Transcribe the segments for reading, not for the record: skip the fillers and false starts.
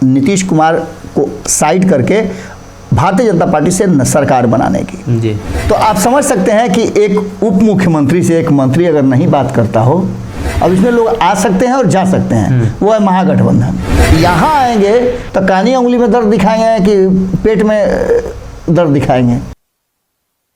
नीतीश कुमार को साइड करके भारतीय जनता पार्टी से सरकार बनाने की जी। तो आप समझ सकते हैं कि एक उप मुख्यमंत्री से एक मंत्री अगर नहीं बात करता हो, अब इसमें लोग आ सकते हैं और जा सकते हैं, वो है महागठबंधन। यहाँ आएंगे तो कानी उंगली में दर्द दिखाएंगे कि पेट में दर्द दिखाएंगे।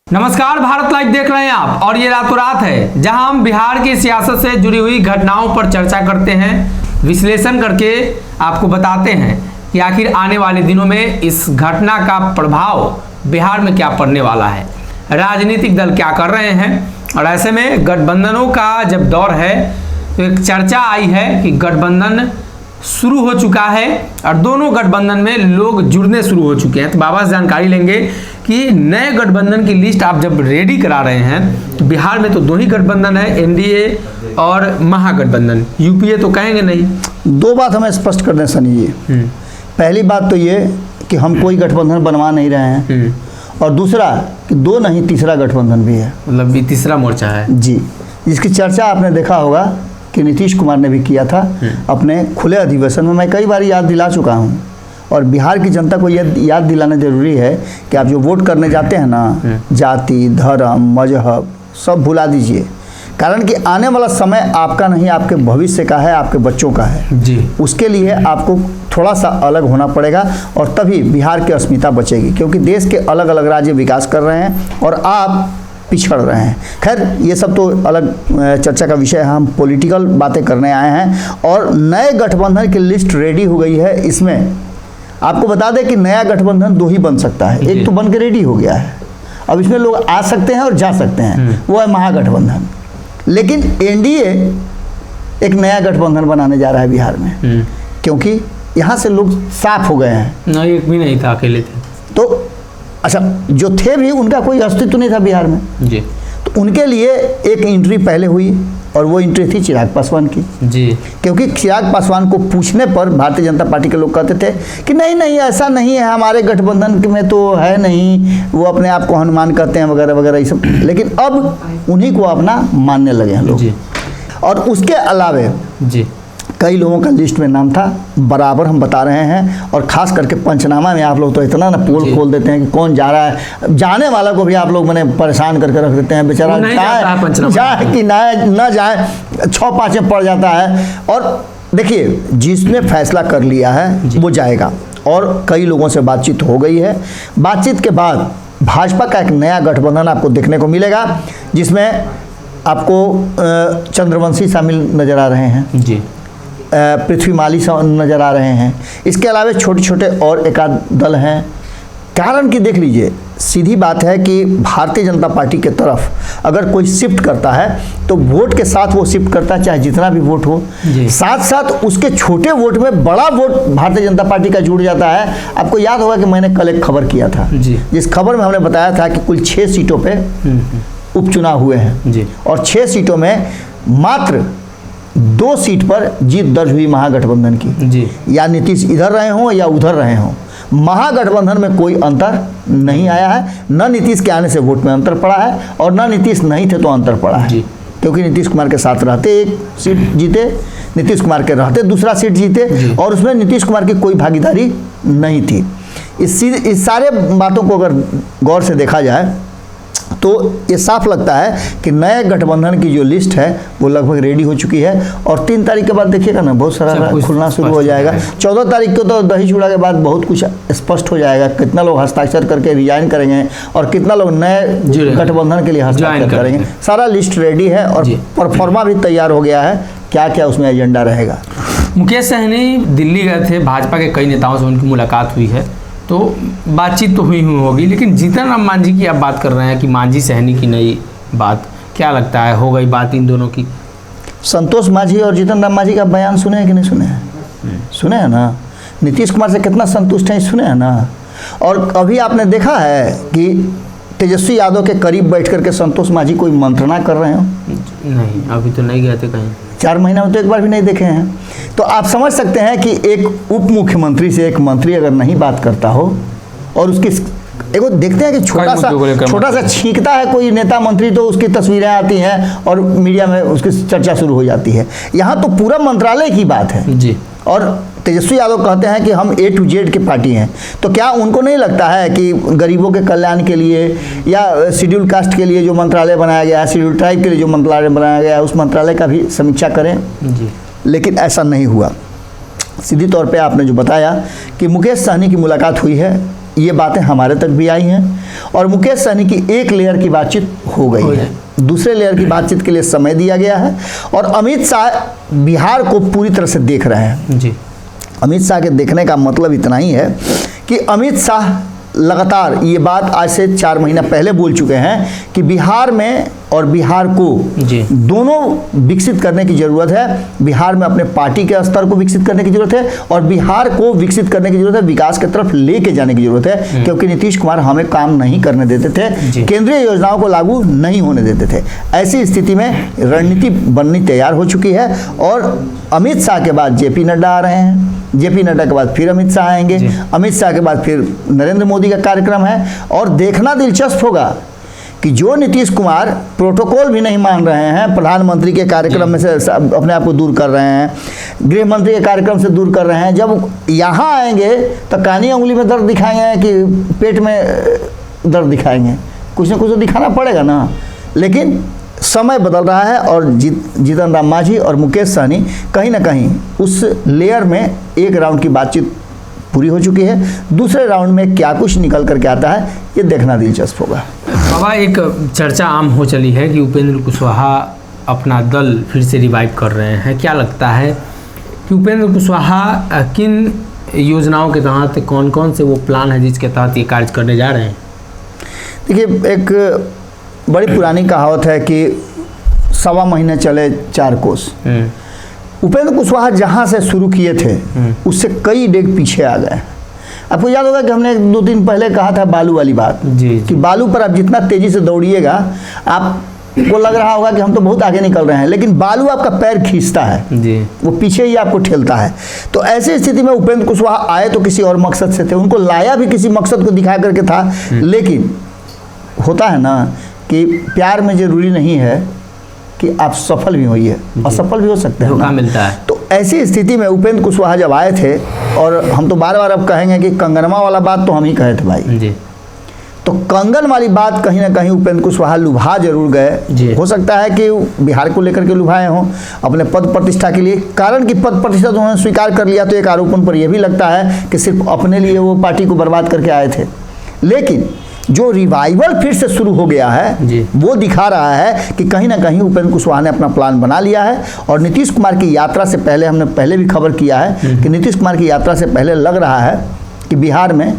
नमस्कार, भारत लाइव देख रहे हैं आप और ये रातों रात है जहां हम बिहार की सियासत से जुड़ी हुई घटनाओं पर चर्चा करते हैं, विश्लेषण करके आपको बताते हैं कि आखिर आने वाले दिनों में इस घटना का प्रभाव बिहार में क्या पड़ने वाला है, राजनीतिक दल क्या कर रहे हैं। और ऐसे में गठबंधनों का जब दौर है तो एक चर्चा आई है कि गठबंधन शुरू हो चुका है और दोनों गठबंधन में लोग जुड़ने शुरू हो चुके हैं। तो बाबा से जानकारी लेंगे कि नए गठबंधन की लिस्ट आप जब रेडी करा रहे हैं तो बिहार में तो दो ही गठबंधन है, एनडीए और महागठबंधन, यूपीए तो कहेंगे नहीं। दो बात हमें स्पष्ट कर दें सनी जी। पहली बात तो ये कि हम कोई गठबंधन बनवा नहीं रहे हैं, और दूसरा कि दो नहीं तीसरा गठबंधन भी है, मतलब ये तीसरा मोर्चा है जी, जिसकी चर्चा आपने देखा होगा कि नीतीश कुमार ने भी किया था अपने खुले अधिवेशन में। मैं कई बार याद दिला चुका हूँ, और बिहार की जनता को यह याद दिलाना जरूरी है कि आप जो वोट करने जाते हैं ना, जाति, धर्म, मजहब सब भुला दीजिए, कारण कि आने वाला समय आपका नहीं, आपके भविष्य का है, आपके बच्चों का है जी। उसके लिए आपको थोड़ा सा अलग होना पड़ेगा और तभी बिहार की अस्मिता बचेगी, क्योंकि देश के अलग अलग राज्य विकास कर रहे हैं और आप पिछड़ रहे हैं। खैर ये सब तो अलग चर्चा का विषय है, हम पॉलिटिकल बातें करने आए हैं। और नए गठबंधन की लिस्ट रेडी हो गई है। इसमें आपको बता दें कि नया गठबंधन दो ही बन सकता है, एक तो बन के रेडी हो गया है, अब इसमें लोग आ सकते हैं और जा सकते हैं, वो है महागठबंधन। लेकिन एनडीए एक नया गठबंधन बनाने जा रहा है बिहार में, क्योंकि यहाँ से लोग साफ हो गए हैं। नहीं, एक भी नहीं था, अकेले थे तो अच्छा, जो थे भी उनका कोई अस्तित्व नहीं था बिहार में जी। तो उनके लिए एक एंट्री पहले हुई, और वो एंट्री थी चिराग पासवान की जी। क्योंकि चिराग पासवान को पूछने पर भारतीय जनता पार्टी के लोग कहते थे कि नहीं नहीं ऐसा नहीं है, हमारे गठबंधन में तो है नहीं, वो अपने आप को हनुमान कहते हैं वगैरह वगैरह ये सब। लेकिन अब उन्हीं को अपना मानने लगे हैं लोग जी। और उसके अलावे जी कई लोगों का लिस्ट में नाम था, बराबर हम बता रहे हैं। और खास करके पंचनामा में आप लोग तो इतना ना पोल खोल देते हैं कि कौन जा रहा है, जाने वाला को भी आप लोग मैंने परेशान करके रख देते हैं, बेचारा जाए कि ना जाए 6-5 में पड़ जाता है। और देखिए जिसने फैसला कर लिया है वो जाएगा, और कई लोगों से बातचीत हो गई है। बातचीत के बाद भाजपा का एक नया गठबंधन आपको देखने को मिलेगा, जिसमें आपको चंद्रवंशी शामिल नजर आ रहे हैं जी, पृथ्वी माली नज़र आ रहे हैं। इसके अलावा छोटे छोटे और एक आध दल हैं। कारण कि देख लीजिए, सीधी बात है कि भारतीय जनता पार्टी के तरफ अगर कोई शिफ्ट करता है तो वोट के साथ वो शिफ्ट करता है, चाहे जितना भी वोट हो, साथ साथ उसके छोटे वोट में बड़ा वोट भारतीय जनता पार्टी का जुड़ जाता है। आपको याद होगा कि मैंने कल एक खबर किया था जी। जिस खबर में हमने बताया था कि कुल 6 सीटों पर उपचुनाव हुए हैं जी। और 6 सीटों में मात्र 2 सीट पर जीत दर्ज हुई महागठबंधन की जी। या नीतीश इधर रहे हों या उधर रहे हों, महागठबंधन में कोई अंतर नहीं आया है। न नीतीश के आने से वोट में अंतर पड़ा है और न नीतीश नहीं थे तो अंतर पड़ा है, क्योंकि नीतीश कुमार के साथ रहते 1 सीट जीते, नीतीश कुमार के रहते दूसरा सीट जीते, और उसमें नीतीश कुमार की कोई भागीदारी नहीं थी। इस सारे बातों को अगर गौर से देखा जाए तो ये साफ लगता है कि नए गठबंधन की जो लिस्ट है वो लगभग रेडी हो चुकी है। और 3 तारीख के बाद देखिएगा ना, बहुत सारा खुलना शुरू हो जाएगा। 14 तारीख को तो दही चूड़ा के बाद बहुत कुछ स्पष्ट हो जाएगा, कितना लोग हस्ताक्षर करके रिजाइन करेंगे और कितना लोग नए गठबंधन के लिए हस्ताक्षर करेंगे। सारा लिस्ट रेडी है और परफॉर्मा भी तैयार हो गया है, क्या क्या उसमें एजेंडा रहेगा। मुकेश सहनी दिल्ली गए थे, भाजपा के कई नेताओं से उनकी मुलाकात हुई है, तो बातचीत तो हुई होगी, लेकिन जीतन राम मांझी की आप बात कर रहे हैं कि मांझी सहनी की नई बात, क्या लगता है हो गई बात इन दोनों की? संतोष मांझी और जीतन राम मांझी का बयान सुने हैं कि नहीं सुने हैं? सुने हैं ना। नीतीश कुमार से कितना संतुष्ट हैं, सुने हैं ना। और अभी आपने देखा है कि तेजस्वी यादव के करीब बैठ करके संतोष मांझी कोई मंत्रणा कर रहे हो? नहीं, अभी तो नहीं गए थे कहीं, 4 महीना में तो एक बार भी नहीं देखे हैं। तो आप समझ सकते हैं कि एक उप मुख्यमंत्री से एक मंत्री अगर नहीं बात करता हो, और उसकी देखो देखते हैं कि छोटा सा छींकता है कोई नेता मंत्री तो उसकी तस्वीरें आती हैं और मीडिया में उसकी चर्चा शुरू हो जाती है। यहाँ तो पूरा मंत्रालय की बात है जी। और तेजस्वी यादव कहते हैं कि हम A to Z की पार्टी हैं, तो क्या उनको नहीं लगता है कि गरीबों के कल्याण के लिए या शेड्यूल कास्ट के लिए जो मंत्रालय बनाया गया है, शेड्यूल ट्राइब के लिए जो मंत्रालय बनाया गया है, उस मंत्रालय का भी समीक्षा करें? जी। लेकिन ऐसा नहीं हुआ। सीधी तौर पे आपने जो बताया कि मुकेश सहनी की मुलाकात हुई है, ये बातें हमारे तक भी आई हैं और मुकेश सहनी की एक लेयर की बातचीत हो गई है, दूसरे लेयर की बातचीत के लिए समय दिया गया है और अमित शाह बिहार को पूरी तरह से देख रहे हैं। जी। अमित शाह के देखने का मतलब इतना ही है कि अमित शाह लगातार ये बात आज से 4 महीना पहले बोल चुके हैं कि बिहार में और बिहार को दोनों विकसित करने की ज़रूरत है। बिहार में अपने पार्टी के स्तर को विकसित करने की ज़रूरत है और बिहार को विकसित करने की ज़रूरत है, विकास की तरफ लेके जाने की ज़रूरत है, क्योंकि नीतीश कुमार हमें काम नहीं करने देते थे, केंद्रीय योजनाओं को लागू नहीं होने देते थे। ऐसी स्थिति में रणनीति बननी तैयार हो चुकी है और अमित शाह के बाद JP नड्डा आ रहे हैं, JP नड्डा के बाद फिर अमित शाह आएंगे, अमित शाह के बाद फिर नरेंद्र मोदी का कार्यक्रम है और देखना दिलचस्प होगा कि जो नीतीश कुमार प्रोटोकॉल भी नहीं मान रहे हैं, प्रधानमंत्री के कार्यक्रम में से अपने आप को दूर कर रहे हैं, गृह मंत्री के कार्यक्रम से दूर कर रहे हैं, जब यहाँ आएंगे तो कानी उंगली में दर्द दिखाएंगे कि पेट में दर्द दिखाएंगे, कुछ ना कुछ तो दिखाना पड़ेगा ना। लेकिन समय बदल रहा है और जीतन राम मांझी और मुकेश सहनी कहीं ना कहीं उस लेयर में एक राउंड की बातचीत पूरी हो चुकी है, दूसरे राउंड में क्या कुछ निकल करके आता है ये देखना दिलचस्प होगा। बाबा, एक चर्चा आम हो चली है कि उपेंद्र कुशवाहा अपना दल फिर से रिवाइव कर रहे हैं। क्या लगता है कि उपेंद्र कुशवाहा किन योजनाओं के तहत, कौन कौन से वो प्लान है जिसके तहत ये कार्य करने जा रहे हैं? देखिए, एक बड़ी पुरानी कहावत है कि 1.25 महीने चले 4 कोस। उपेंद्र कुशवाहा जहाँ से शुरू किए थे उससे कई डेग पीछे आ गए। आपको याद होगा कि हमने 2 दिन पहले कहा था बालू वाली बात, कि बालू पर आप जितना तेजी से दौड़िएगा आपको लग रहा होगा कि हम तो बहुत आगे निकल रहे हैं, लेकिन बालू आपका पैर खींचता है, वो पीछे ही आपको ठेलता है। तो ऐसी स्थिति में उपेंद्र कुशवाहा आए तो किसी और मकसद से थे, उनको लाया भी किसी मकसद को दिखा करके था, लेकिन होता है ना कि प्यार में जरूरी नहीं है कि आप सफल भी होइए, असफल भी हो सकते हैं, मिलता है। तो ऐसी स्थिति में उपेंद्र कुशवाहा जब आए थे, और हम तो बार बार अब कहेंगे कि कंगनमा वाला बात तो हम ही कहे थे भाई जी, तो कंगन वाली बात कहीं ना कहीं उपेंद्र कुशवाहा लुभा जरूर गए। हो सकता है कि बिहार को लेकर के लुभाए हों अपने पद प्रतिष्ठा के लिए, कारण कि पद प्रतिष्ठा तो उन्होंने स्वीकार कर लिया, तो एक आरोप उन पर यह भी लगता है कि सिर्फ अपने लिए वो पार्टी को बर्बाद करके आए थे। लेकिन जो रिवाइवल फिर से शुरू हो गया है वो दिखा रहा है कि कहीं ना कहीं उपेंद्र कुशवाहा ने अपना प्लान बना लिया है। और नीतीश कुमार की यात्रा से पहले, हमने पहले भी खबर किया है कि नीतीश कुमार की यात्रा से पहले लग रहा है कि बिहार में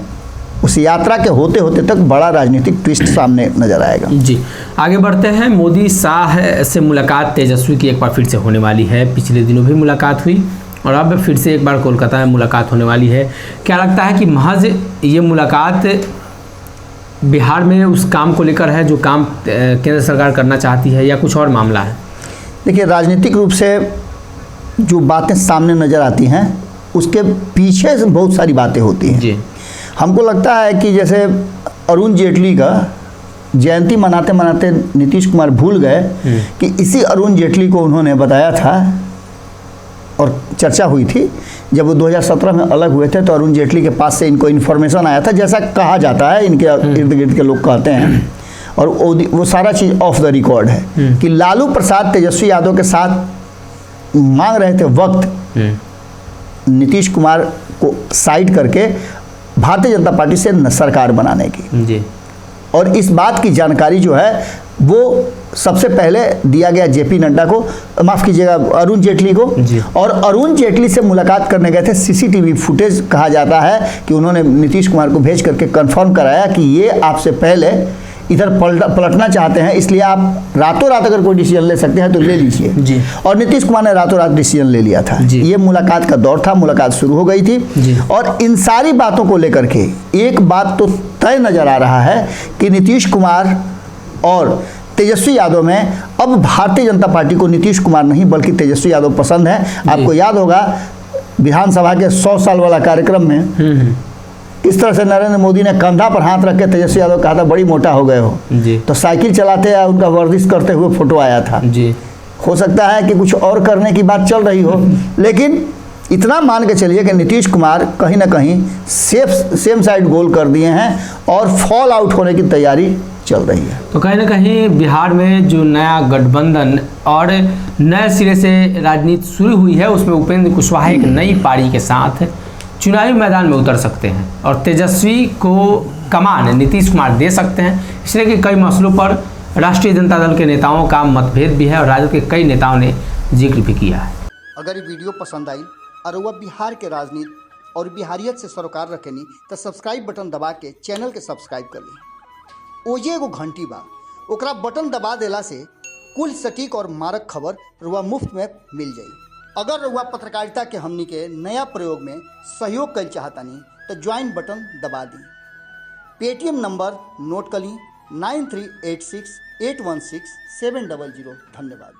उस यात्रा के होते होते तक बड़ा राजनीतिक ट्विस्ट सामने नजर आएगा। जी, आगे बढ़ते हैं। मोदी शाह से मुलाकात तेजस्वी की एक बार फिर से होने वाली है। पिछले दिनों भी मुलाकात हुई और अब फिर से एक बार कोलकाता में मुलाकात होने वाली है। क्या लगता है कि महज ये मुलाकात बिहार में उस काम को लेकर है जो काम केंद्र सरकार करना चाहती है, या कुछ और मामला है? देखिए, राजनीतिक रूप से जो बातें सामने नज़र आती हैं उसके पीछे से बहुत सारी बातें होती हैं जी। हमको लगता है कि जैसे अरुण जेटली का जयंती मनाते मनाते नीतीश कुमार भूल गए कि इसी अरुण जेटली को उन्होंने बताया था, और चर्चा हुई थी जब वो 2017 में अलग हुए थे, तो अरुण जेटली के पास से इनको इन्फॉर्मेशन आया था, जैसा कहा जाता है, इनके इर्द गिर्द के लोग कहते हैं, और वो सारा चीज़ ऑफ द रिकॉर्ड है कि लालू प्रसाद तेजस्वी यादव के साथ मांग रहे थे वक्त नीतीश कुमार को साइड करके भारतीय जनता पार्टी से सरकार बनाने की जी। और इस बात की जानकारी जो है वो सबसे पहले दिया गया JP नड्डा को, माफ़ कीजिएगा अरुण जेटली को, और अरुण जेटली से मुलाकात करने गए थे। CCTV फुटेज कहा जाता है कि उन्होंने नीतीश कुमार को भेज करके कंफर्म कराया कि ये आपसे पहले इधर पलटना चाहते हैं, इसलिए आप रातों रात अगर कोई डिसीजन ले सकते हैं तो ले लीजिए। और नीतीश कुमार ने रातों रात डिसीजन ले लिया था। ये मुलाकात का दौर था, मुलाकात शुरू हो गई थी, और इन सारी बातों को लेकर के एक बात तो तय नज़र आ रहा है कि नीतीश कुमार और तेजस्वी यादव में अब भारतीय जनता पार्टी को नीतीश कुमार नहीं बल्कि तेजस्वी यादव पसंद है। आपको याद होगा विधानसभा के 100 साल वाला कार्यक्रम में इस तरह से नरेंद्र मोदी ने कंधा पर हाथ रख के तेजस्वी यादव कहा था बड़ी मोटा हो गए हो जी। तो साइकिल चलाते या उनका वर्जिश करते हुए फोटो आया था जी। हो सकता है कि कुछ और करने की बात चल रही हो, लेकिन इतना मान के चलिए कि नीतीश कुमार कहीं ना कहीं सेम साइड गोल कर दिए हैं और फॉल आउट होने की तैयारी चल रही है। तो कहीं ना कहीं बिहार में जो नया गठबंधन और नए सिरे से राजनीति शुरू हुई है उसमें उपेंद्र कुशवाहा एक नई पारी के साथ चुनावी मैदान में उतर सकते हैं और तेजस्वी को कमान नीतीश कुमार दे सकते हैं। इसलिए कि कई मसलों पर राष्ट्रीय जनता दल के नेताओं का मतभेद भी है और राजद के कई नेताओं ने जिक्र भी किया है। अगर ये वीडियो पसंद आई और वह बिहार के राजनीति और बिहारियत से सरोकार रखेनी तो सब्सक्राइब बटन दबा के चैनल के सब्सक्राइब कर ली। ओजे एगो घंटी बा, ओकरा बटन दबा देला से कुल सटीक और मारक खबर रुआ मुफ्त में मिल जाई। अगर रुआ पत्रकारिता के हमनी के नया प्रयोग में सहयोग कर चाहतानी तो ज्वाइन बटन दबा दी। पेटीएम नंबर नोट कर ली 9386816700। धन्यवाद।